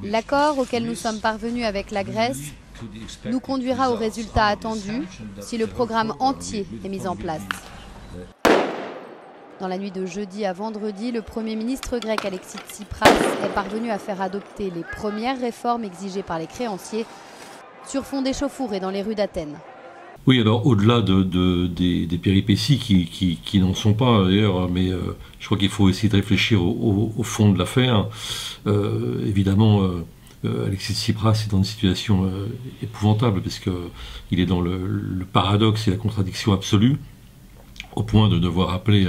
L'accord auquel nous sommes parvenus avec la Grèce nous conduira au résultat attendu si le programme entier est mis en place. Dans la nuit de jeudi à vendredi, le Premier ministre grec Alexis Tsipras est parvenu à faire adopter les premières réformes exigées par les créanciers sur fond d'échauffourées dans les rues d'Athènes. Oui, alors au-delà des péripéties qui n'en sont pas d'ailleurs, mais je crois qu'il faut essayer de réfléchir au fond de l'affaire. Évidemment, Alexis Tsipras est dans une situation épouvantable parce qu'il est dans le paradoxe et la contradiction absolue, au point de devoir appeler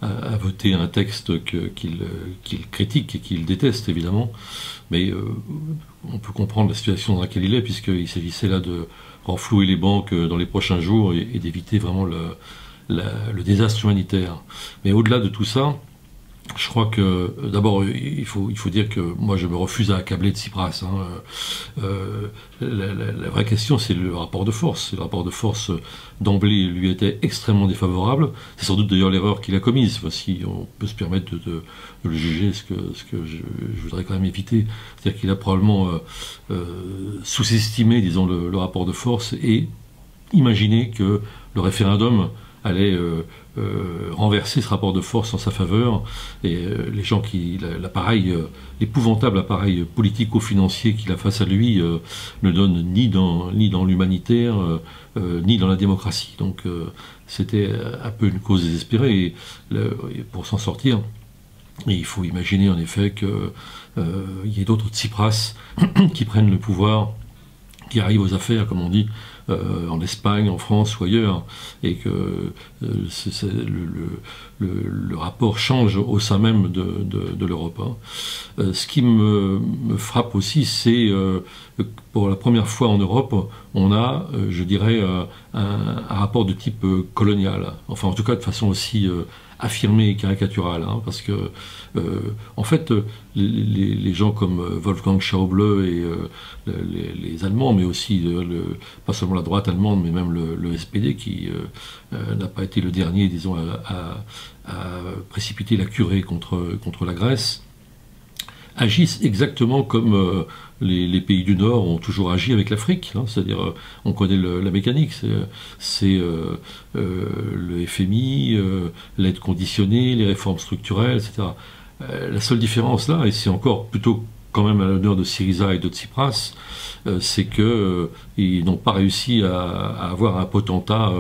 à voter un texte qu'il critique et qu'il déteste évidemment. Mais on peut comprendre la situation dans laquelle il est, puisqu'il s'agissait là de renflouer les banques dans les prochains jours et d'éviter vraiment le désastre humanitaire. Mais au-delà de tout ça, je crois que, d'abord, il faut dire que moi, je me refuse à accabler de Tsipras. La vraie question, c'est le rapport de force. Et le rapport de force, d'emblée, lui était extrêmement défavorable. C'est sans doute d'ailleurs l'erreur qu'il a commise, si on peut se permettre de le juger, ce que je voudrais quand même éviter. C'est-à-dire qu'il a probablement sous-estimé, disons, le rapport de force et imaginé que le référendum allait renverser ce rapport de force en sa faveur, et les gens l'épouvantable appareil politico-financier qu'il a face à lui ne donne ni dans l'humanitaire ni dans la démocratie. Donc c'était un peu une cause désespérée, et pour s'en sortir, il faut imaginer en effet qu'il y ait d'autres Tsipras qui prennent le pouvoir, qui arrivent aux affaires, comme on dit, en Espagne, en France ou ailleurs, et que le rapport change au sein même de l'Europe. Ce qui me frappe aussi, c'est que pour la première fois en Europe, on a, je dirais, un rapport de type colonial, enfin en tout cas de façon aussi affirmée et caricaturale, parce que en fait les gens comme Wolfgang Schäuble et les Allemands, mais aussi pas seulement la droite allemande, mais même le SPD qui n'a pas été le dernier, disons, à précipiter la curée contre la Grèce, agissent exactement comme les pays du Nord ont toujours agi avec l'Afrique. C'est-à-dire, on connaît la mécanique, c'est le FMI, l'aide conditionnée, les réformes structurelles, etc. La seule différence là, et c'est encore plutôt quand même à l'honneur de Syriza et de Tsipras, c'est qu'ils n'ont pas réussi à avoir un potentat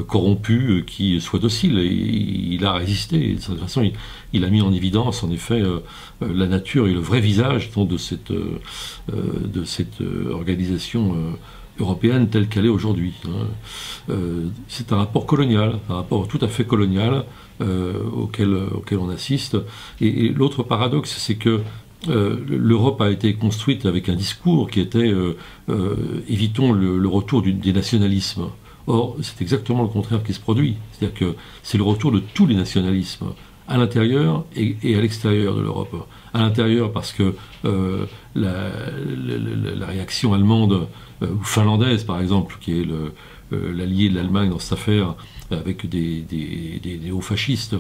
corrompu qui soit docile. Et il a résisté. Et de toute façon, il a mis en évidence, en effet, la nature et le vrai visage de cette organisation européenne telle qu'elle est aujourd'hui. C'est un rapport colonial, un rapport tout à fait colonial auquel on assiste. Et l'autre paradoxe, c'est que l'Europe a été construite avec un discours qui était évitons le retour des nationalismes. Or, c'est exactement le contraire qui se produit. C'est-à-dire que c'est le retour de tous les nationalismes, à l'intérieur et à l'extérieur de l'Europe. À l'intérieur parce que la réaction allemande ou finlandaise, par exemple, qui est l'allié de l'Allemagne dans cette affaire, avec des néo-fascistes,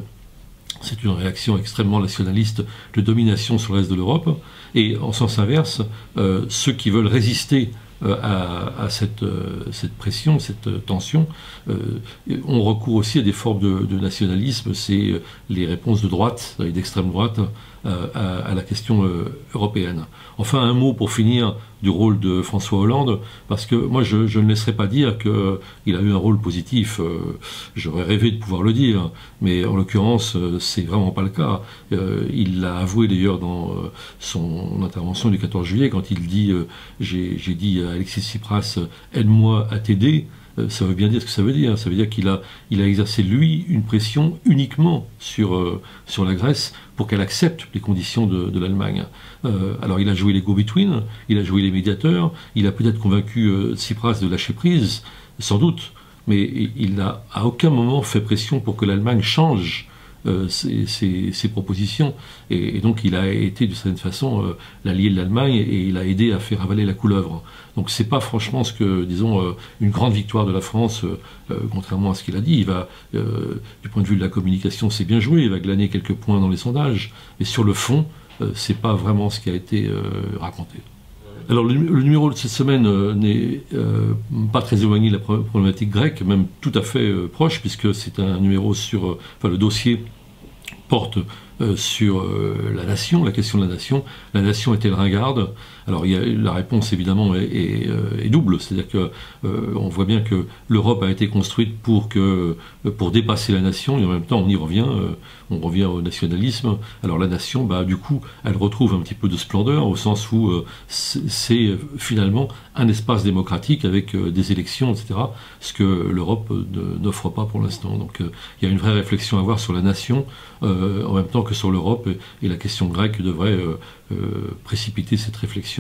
c'est une réaction extrêmement nationaliste de domination sur le reste de l'Europe. Et en sens inverse, ceux qui veulent résister à cette pression, cette tension, ont recours aussi à des formes de nationalisme. C'est les réponses de droite et d'extrême droite à la question européenne. Enfin, un mot pour finir du rôle de François Hollande, parce que moi je ne laisserai pas dire qu'il a eu un rôle positif. J'aurais rêvé de pouvoir le dire, mais en l'occurrence c'est vraiment pas le cas. Il l'a avoué d'ailleurs dans son intervention du 14 juillet quand il dit j'ai dit à Alexis Tsipras aide-moi à t'aider. Ça veut bien dire ce que ça veut dire. Ça veut dire qu'il a exercé, lui, une pression uniquement sur la Grèce pour qu'elle accepte les conditions de l'Allemagne. Alors il a joué les go-between, il a joué les médiateurs, il a peut-être convaincu Tsipras de lâcher prise, sans doute, mais il n'a à aucun moment fait pression pour que l'Allemagne change ses propositions, et donc il a été de certaine façon l'allié de l'Allemagne, et il a aidé à faire avaler la couleuvre. Donc c'est pas franchement disons, une grande victoire de la France, contrairement à ce qu'il a dit. Il va, du point de vue de la communication, c'est bien joué, il va glaner quelques points dans les sondages, mais sur le fond, c'est pas vraiment ce qui a été raconté. Alors le numéro de cette semaine n'est pas très éloigné de la problématique grecque, même tout à fait proche, puisque c'est un numéro sur... le dossier porte sur la nation, la question de la nation. La nation est-elle ringarde? Alors la réponse évidemment est double, c'est-à-dire que on voit bien que l'Europe a été construite pour dépasser la nation, et en même temps on revient au nationalisme. Alors la nation, du coup, elle retrouve un petit peu de splendeur au sens où c'est finalement un espace démocratique avec des élections, etc. Ce que l'Europe n'offre pas pour l'instant. Donc il y a une vraie réflexion à avoir sur la nation en même temps que sur l'Europe, et la question grecque devrait précipiter cette réflexion,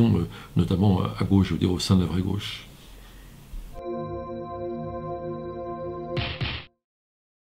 notamment à gauche, je veux dire au sein de la vraie gauche.